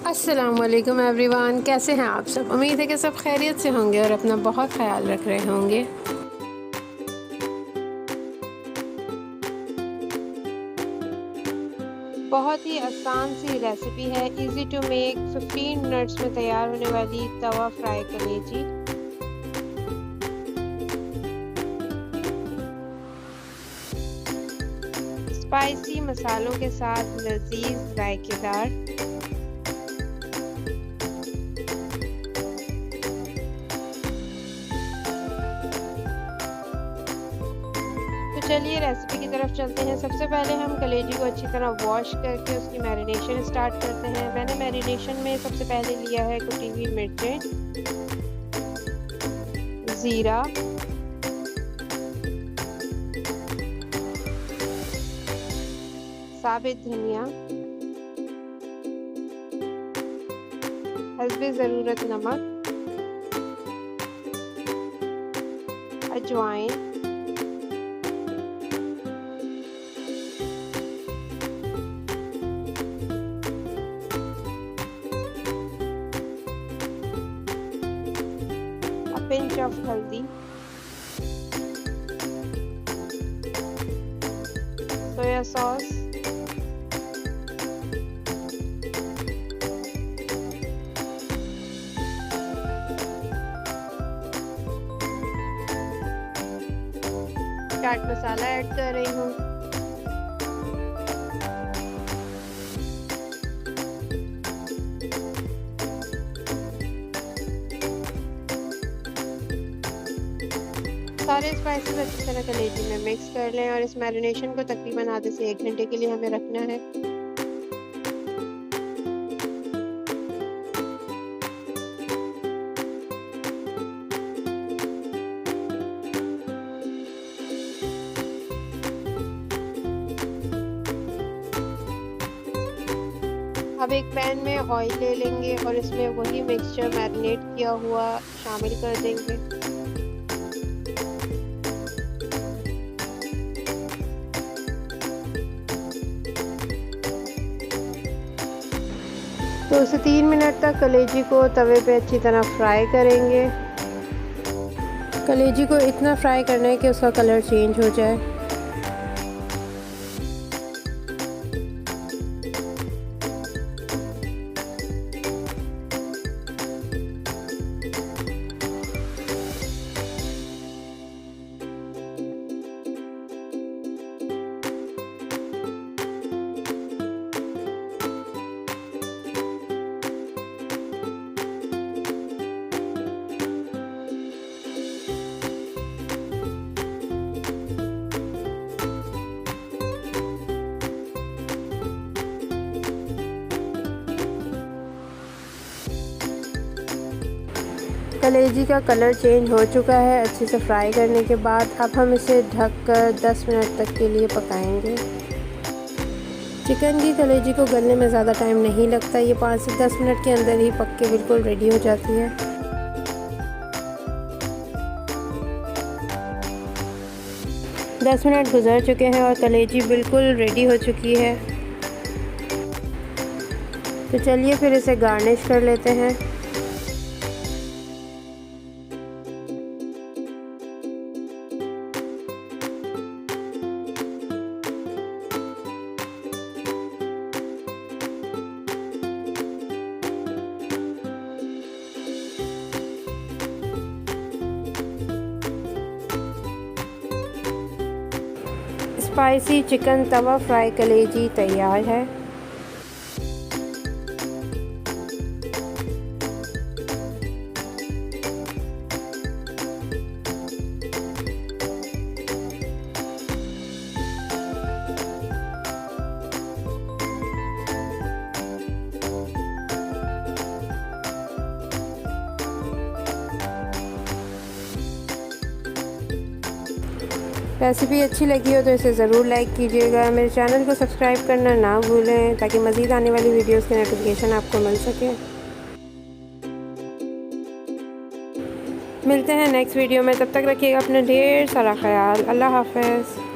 अस्सलामुअलैकुम एवरीवन, कैसे हैं आप सब। उम्मीद है कि सब खैरियत से होंगे और अपना बहुत ख्याल रख रहे होंगे। बहुत ही आसान सी रेसिपी है, इजी टू मेक। 15 मिनट्स में तैयार होने वाली तवा फ्राई कलेजी। स्पाइसी मसालों के साथ लजीज जायकेदार। तो चलिए रेसिपी की तरफ चलते हैं। सबसे पहले हम कलेजी को अच्छी तरह वॉश करके उसकी मैरिनेशन स्टार्ट करते हैं। मैंने मैरिनेशन में सबसे पहले लिया है कुटी हुई मिर्चें, ज़ीरा, साबित धनिया, हस्बे ज़रूरत नमक, अजवाइन, पिंच ऑफ हल्दी, soya sauce, chaat masala add कर रही हूँ। सारे स्पाइसेस अच्छी तरह कलेजी में मिक्स कर लें और इस मैरिनेशन को तकरीबन आधे से 1 घंटे के लिए हमें रखना है। अब एक पैन में ऑयल ले लेंगे और इसमें वही मिक्सचर मैरिनेट किया हुआ शामिल कर देंगे। तो उसे 3 मिनट तक कलेजी को तवे पे अच्छी तरह फ्राई करेंगे। कलेजी को इतना फ्राई करना है कि उसका कलर चेंज हो जाए। कलेजी का कलर चेंज हो चुका है अच्छे से फ्राई करने के बाद। अब हम इसे ढककर 10 मिनट तक के लिए पकाएंगे। चिकन की कलेजी को गलने में ज़्यादा टाइम नहीं लगता, ये 5 से 10 मिनट के अंदर ही पक के बिल्कुल रेडी हो जाती है। दस मिनट गुजर चुके हैं और कलेजी बिल्कुल रेडी हो चुकी है। तो चलिए फिर इसे गार्निश कर लेते हैं। स्पाइसी चिकन तवा फ्राई कलेजी तैयार है। रेसिपी अच्छी लगी हो तो इसे ज़रूर लाइक कीजिएगा। मेरे चैनल को सब्सक्राइब करना ना भूलें ताकि मज़ीद आने वाली वीडियोस की नोटिफिकेशन आपको मिल सके। मिलते हैं नेक्स्ट वीडियो में, तब तक रखिएगा अपना ढेर सारा ख्याल। अल्लाह हाफ़िज़।